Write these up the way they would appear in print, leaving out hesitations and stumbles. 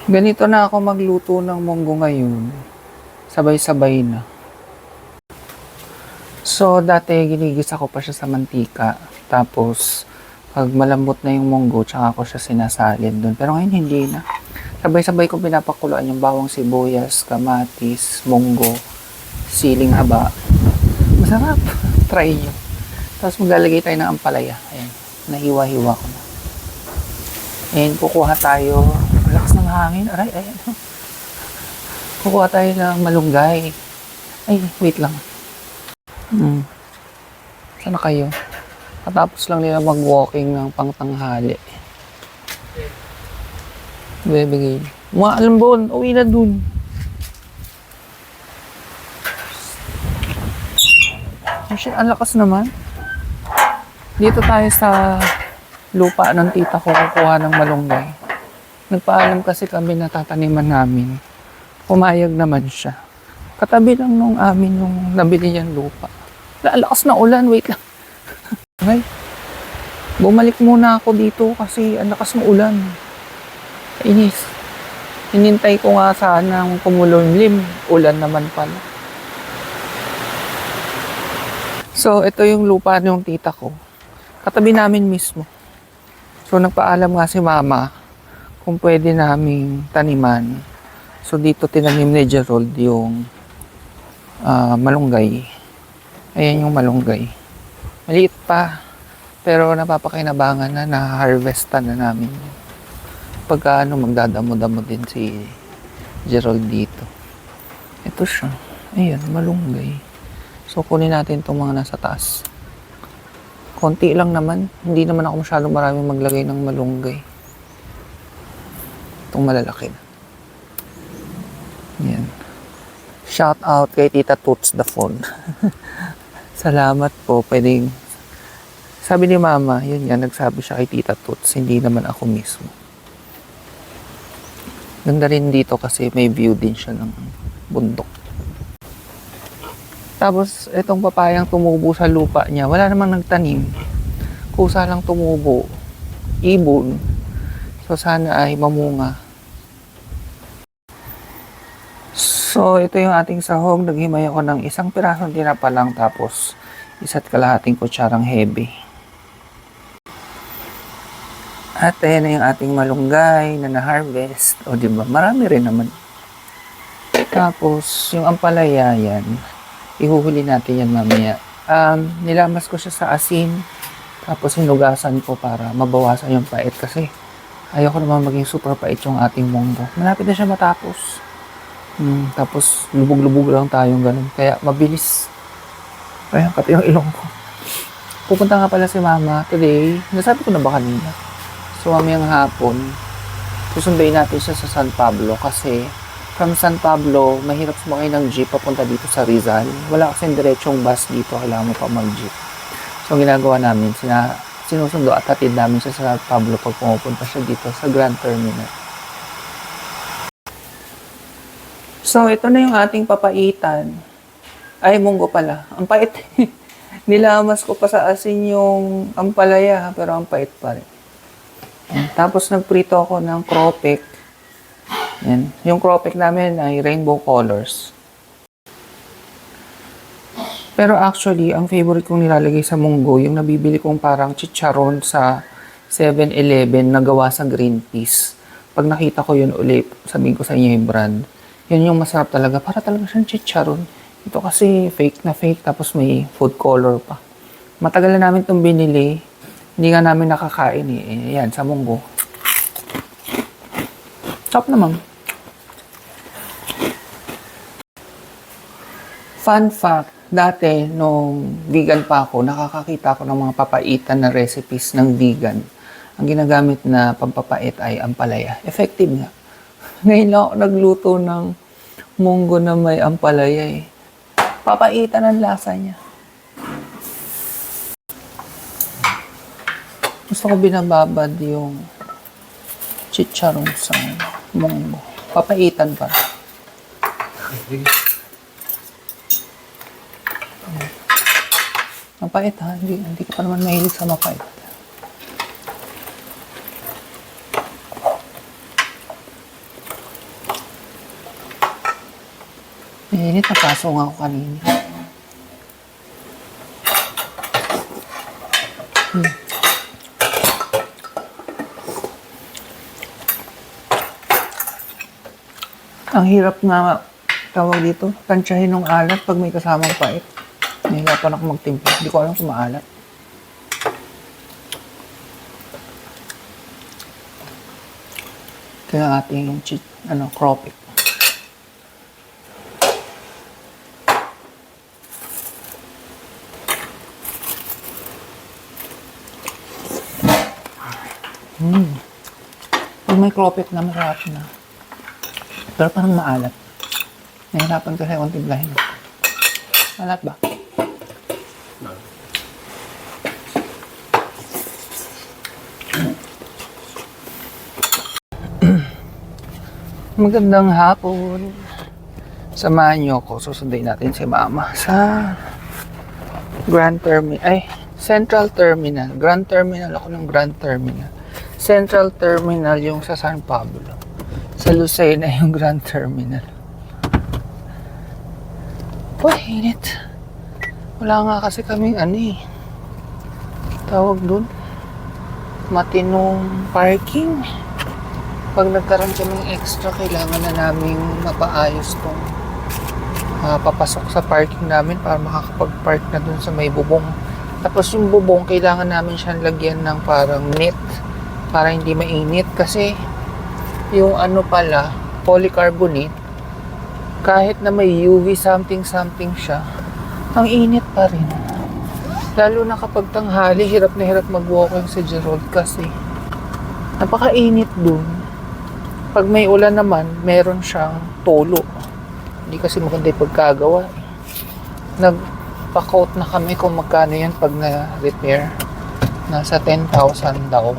Ganito na ako magluto ng munggo ngayon. Sabay-sabay na. So, dati ginigisa ko pa siya sa mantika. Tapos, pag malambot na yung munggo, tsaka ko siya sinasalin doon. Pero ngayon, hindi na. Sabay-sabay ko pinapakuluan yung bawang sibuyas, kamatis, munggo, siling haba. Masarap. Try nyo. Tapos maglalagay tayo ng ampalaya. Ayan. Nahiwa-hiwa ko na. Ayan, kukuha tayo. Lakas ng hangin. Aray, ayan. Kukuha tayo ng malunggay. Ay, wait lang. Sana kayo? Katapos lang nila mag-walking ng pangtanghali. Bibigay. Mga alambon, uwi na dun. Oh shit, ang lakas naman. Dito tayo sa lupa ng tita ko kukuha ng malunggay. Nagpaalam kasi kami na tataniman namin. Pumayag naman siya. Katabi lang nung amin yung nabili niyang lupa. Lakas na ulan, wait lang. Okay. Bumalik muna ako dito kasi ang lakas ng ulan. Inis. Hinintay ko nga sanang kumulimlim. Ulan naman pala. So, ito yung lupa ng tita ko. Katabi namin mismo. So, nagpaalam nga si mama kung pwede naming taniman. So, dito tinanim ni Gerald yung malunggay. Ayan yung malunggay. Maliit pa. Pero napapakinabangan na, na-harvestan na namin. Pagka magdadamo-damo din si Gerald dito. Ito siya. Ayan, malunggay. So, kunin natin itong mga nasa taas. Konti lang naman. Hindi naman ako masyadong maraming maglagay ng malunggay. Itong malalaki na. Ayan. Shout out kay Tita Toots the Phone. Salamat po. Pwedeng, sabi ni Mama, yun nga, nagsabi siya kay Tita Toots, hindi naman ako mismo. Ganda rin dito kasi may view din siya ng bundok. Tapos, itong papayang tumubo sa lupa niya, wala namang nagtanim. Kusa lang tumubo. Ibon. So, sana ay mamunga. So, ito yung ating sahog. Naghimay ako ng isang pirasong tinapa lang tapos isa't kalahating kutsarang heavy. At ayan na yung ating malunggay na na-harvest. O, diba? Marami rin naman. Tapos, yung ampalaya yan, ihuhuli natin yan mamaya. Nilamas ko siya sa asin. Tapos, hinugasan ko para mabawasan yung pait kasi ayoko naman maging super pait yung ating munggo. Malapit na siya matapos. Tapos, lubog-lubog lang tayong ganun. Kaya, mabilis. Kaya, pati yung ilong ko. Pupunta nga pala si Mama today. Nasabi ko na ba kanina? So, mamayang hapon, susunduin natin siya sa San Pablo kasi from San Pablo, mahirap sumakay ng jeep papunta dito sa Rizal. Wala kasing diretsong bus dito. Kailangan mo pa mag-jeep. So, ang ginagawa namin, sinusundo at hatid namin siya sa San Pablo pag pumupunta siya dito sa Grand Terminal. So, ito na yung ating papaitan. Ay, munggo pala. Ang pait. Nilamas ko pa sa asin yung ampalaya, pero ang pait pa rin. Tapos, nagprito ako ng cropek. Yan. Yung cropek namin ay rainbow colors. Pero actually, ang favorite kong nilalagay sa munggo, yung nabibili kong parang chicharon sa 7-Eleven na gawa sa green peas. Pag nakita ko yun ulit, sabihin ko sa inyo yung brand. Yun yung masarap talaga. Para talaga siyang chicharon. Ito kasi fake na fake, tapos may food color pa. Matagal na namin itong binili. Hindi nga namin nakakain eh. Ayan, sa munggo. Sarap naman. Fun fact, dati nung vegan pa ako, nakakakita ako ng mga papaitan na recipes ng vegan. Ang ginagamit na pampapait ay ampalaya. Effective nga. Ngayon lang ako nagluto ng munggo na may ampalaya eh. Papaitan ang lasa niya. Gusto ko binababad yung chicharon sa munggo. Papaitan pa. Mapait ha? Hindi ka pa naman mahilig sa mapait. Init, napasok ako kanina. Ang hirap nga, tawag dito, tansyahin ng alat pag may kasamang pait. Nahihirapan ako magtimpla. Hindi ko alam kung maalat. Kaya ating yung cropik. Pag may cropik na, masarap na. Pero parang maalat. Nahihirapan kasi akong timplahin. Maalat ba? Magandang hapon. Samahan niyo ako. Susunduin natin si Mama sa Central Terminal. Grand Terminal ako ng Grand Terminal. Central Terminal yung sa San Pablo. Sa Lucena yung Grand Terminal. Uy, init. Wala nga kasi kaming tawag dun, matinong parking. Pag nagkaroon kaming extra, kailangan na naming mapaayos tong papasok sa parking namin para makakapag-park na dun sa may bubong. Tapos yung bubong, kailangan namin siyang lagyan ng parang net para hindi mainit kasi yung polycarbonate, kahit na may UV something siya, ang init pa rin. Lalo na kapag tanghali, hirap na hirap mag-walking sa Gerald kasi napakainit dun. Pag may ulan naman, meron siyang tulo. Hindi kasi maganda yung pagkagawa. Nagpa-quote na kami kung magkano yan pag na-repair. Nasa 10,000 daw.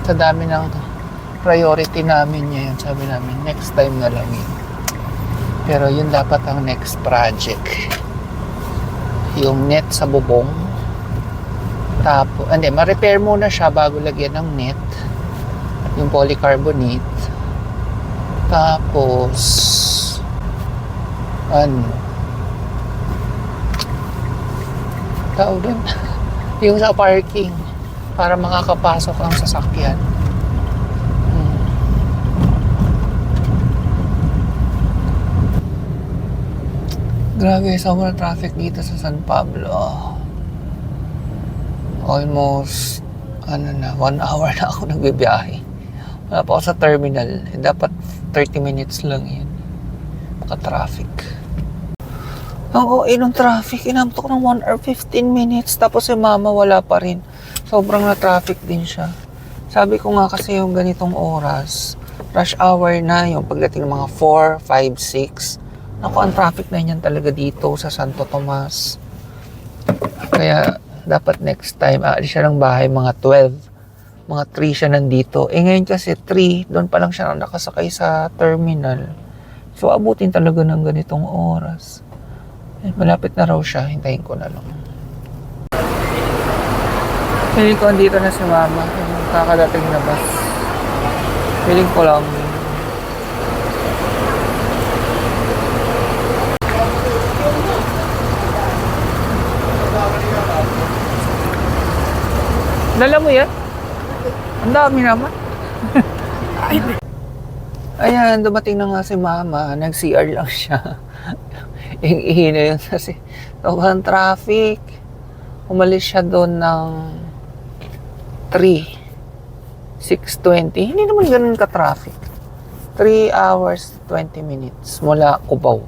Sa dami ng priority namin ngayon, sabi namin, next time na lang yun. Pero yun dapat ang next project. Yung net sa bubong. Ma-repair muna siya bago lagyan ng net. Yung polycarbonate. Tapos tawag din yung sa parking para makakapasok ang sasakyan. Grabe, sobrang traffic dito sa San Pablo. Almost 1 hour na ako nagbibiyahe. Wala pa ako sa terminal. Dapat 30 minutes lang yan. Maka-traffic. Ang OA ng traffic. Inamtok ng 1 hour 15 minutes. Tapos si Mama wala pa rin. Sobrang na-traffic din siya. Sabi ko nga kasi yung ganitong oras, rush hour na yung pagdating ng mga 4, 5, 6. Naku, ang traffic na yan talaga dito sa Santo Tomas. Kaya dapat next time, aalis siya ng bahay mga 12. Mga 3 siya nandito. Ngayon kasi 3, doon pa lang siya nakasakay sa terminal. So, abutin talaga ng ganitong oras. Malapit na raw siya. Hintayin ko na lang. Feeling ko andito na si Mama. Yung kakadating na bus. Feeling ko lang. Dala mo yan? Ang dami naman. Ayan, dumating na nga si Mama. Nag-CR lang siya. Ihi na yun kasi sobrang traffic. Umalis siya doon ng 6:20. Hindi naman ganun ka-traffic. 3 hours, 20 minutes mula Cubao.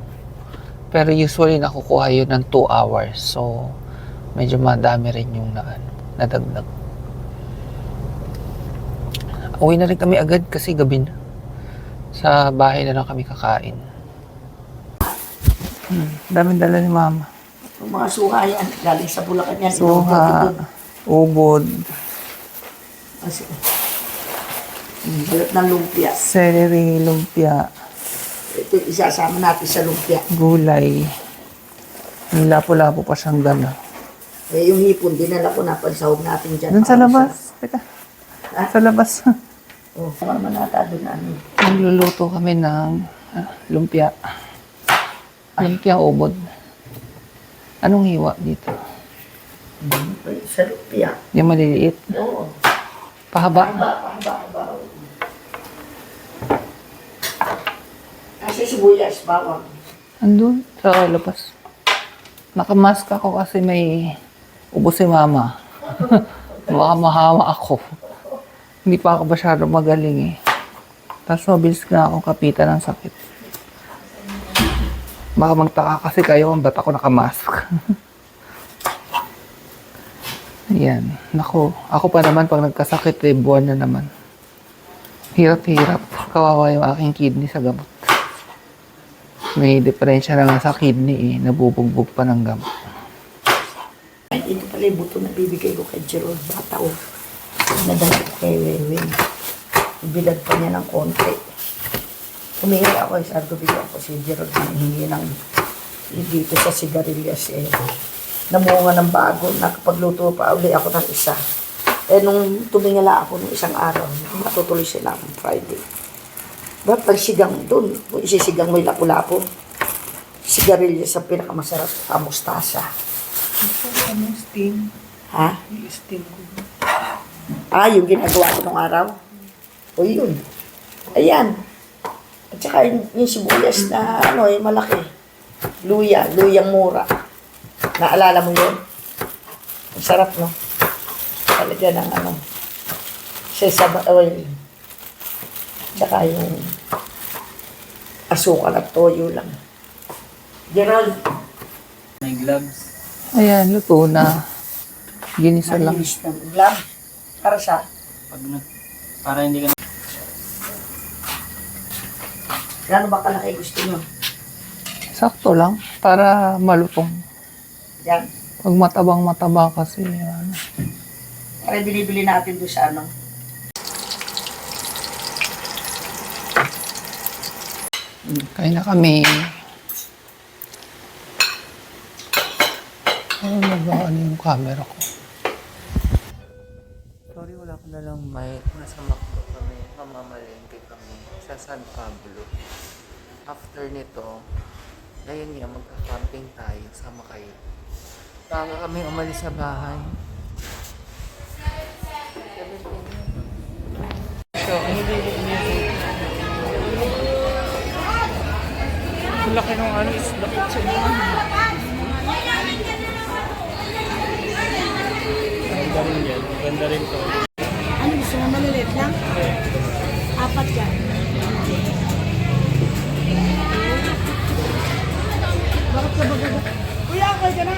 Pero usually nakukuha yun ng 2 hours. So, medyo madami rin yung nadagdag. Uwi na rin kami agad kasi gabi na. Sa bahay na lang kami kakain. Daming dala ni Mama. Yung mga suha yan, galing sa Bulacan yan. Suha, ubod, Balat ng lumpia. celery, lumpia, Ito isasama natin sa lumpia. gulay. May lapo-lapo pa siyang dala. Yung hipon, dinala ko na pansahog natin dyan. Doon sa labas. Teka. Sa labas. Naman nata doon Nagluluto kami ng Lumpia. Lumpia ubod. Anong hiwa dito? Ay, sa lumpia. Yung maliliit. Oo. Pahaba. Haba. Kasi sibuyas, bawang. Andun sa labas. Nakamask ako kasi may ubo si mama. Baka mahawa ako. Hindi pa ako masyado magaling eh. Tapos mabilis na akong kapitan ng sakit. Baka magtaka kasi kayo kung ba't ako nakamask. Ayan. Naku, ako pa naman pag nagkasakit eh, buwan na naman. Hirap-hirap. Kawawa yung aking kidney sa gamot. May diferensya na nga sa kidney eh. Nabubugbog pa ng gamot. Ay, ito pala yung buto na bibigay ko kay Gerald. Bata o. Nadala ko kay Wewin. Ibilad pa niya ng konti. Humingi ako, sabi ko bigyan ko si Gerald ng hingi ng dito sa sigarilyas eh. Namunga ng bago, nakapagluto pa uli ako ng isa. Eh nung tumingala ako nung isang araw, matutuloy siya ng Friday. Ba't pagsigang doon, kung isisigang mo yung lapu-lapo, sigarilyas ang pinakamasarap, mustasa. Ano steam? Ha? Steam ko. Ah, yung ginagawa ko nung araw? O yun. Ayan. At saka yung sibuyas na ano, yung malaki. Luyang mura. Naalala mo yun? Ang sarap, no? Talaga ng ano. Sesame oil. Tsaka yung asukal at toyo lang. Gerald. May gloves. Ayan, luto na. Ginisa lang. Malinis ng glove. Para sa Para hindi ka gano'n ba kalaki gusto nyo? Sakto lang. Para malutong. Yan. Pag matabang-mataba kasi, ano. Para binibili natin doon sa ano. Kaya na kami. Ano ano yung camera ko? Sorry, wala ko na lang mic. Nasa Macdo kami. Mamamalengke kami sa San Pablo. After nito, ngayon nga magka-camping tayo. Sama kayo. Baga kami umalis sa bahay. So, ang laki ng ano is bakit siya naman. ang galing yan. Maganda rin to. Ano gusto mo maliliit lang? Apat yan. Bakit ka ba ganda? Kuya, okay ka na?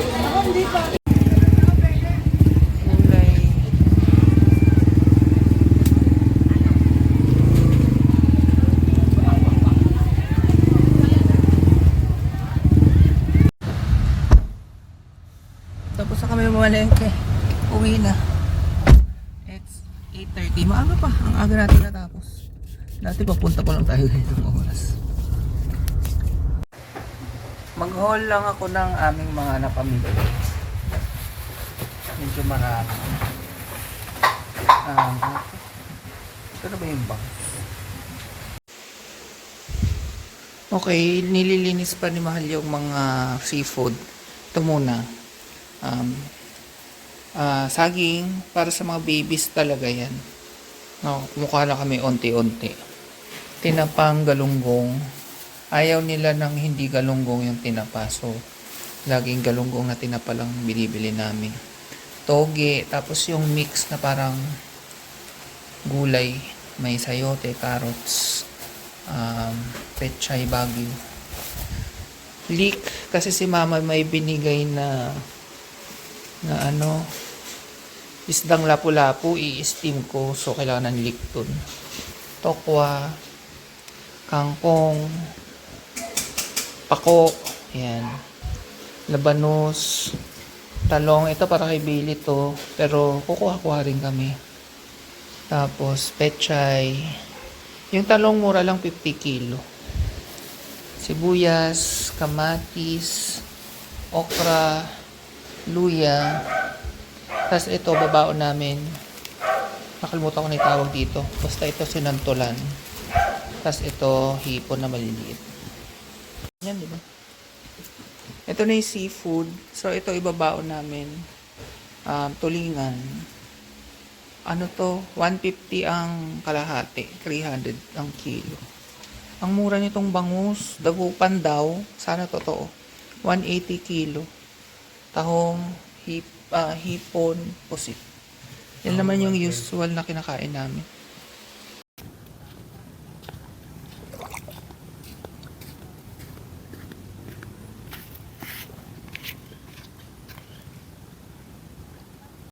Ako hindi pa. Kulay. Tapos na kami mamalengke. Uwi na. It's 8:30. Maaga pa. Ang aga natin natapos. Dati papunta pa lang tayo ganitong oras. Mag-haul lang ako ng aming mga napamili. Medyo marami. Ito na ba yung box? Okay, nililinis pa ni Mahal yung mga seafood. Ito muna. Saging, para sa mga babies talaga yan. No, kumukha na kami onti-onti. Tinapang galunggong. Ayaw nila ng hindi galunggong yung tinapa. So, laging galunggong na tinapa lang binibili namin. Toge, tapos yung mix na parang gulay. May sayote, carrots, pechay bagyo. Leek, kasi si mama may binigay na ano, isdang lapu-lapu, i-steam ko. So, kailangan ng leek dun. Tokwa, kangkong, pako, yan. Labanos, talong. Ito para kay Bailey to. Pero kukuha-kuha rin kami. Tapos, pechay. Yung talong mura lang 50 kilo. Sibuyas, kamatis, okra, luya. Tapos ito, babaon namin. Nakalimutan ko na yung tawag dito. Basta ito sinantolan. Tapos ito, hipon na maliliit. Yan, di ba? Ito na yung seafood. So, ito ibabaon namin. Tulingan. Ano to? 150 ang kalahati. 300 ang kilo. Ang mura nitong bangus. Dagupan daw. Sana totoo. 180 kilo. Tahong, hipon, pusit. Yan naman yung usual na kinakain namin.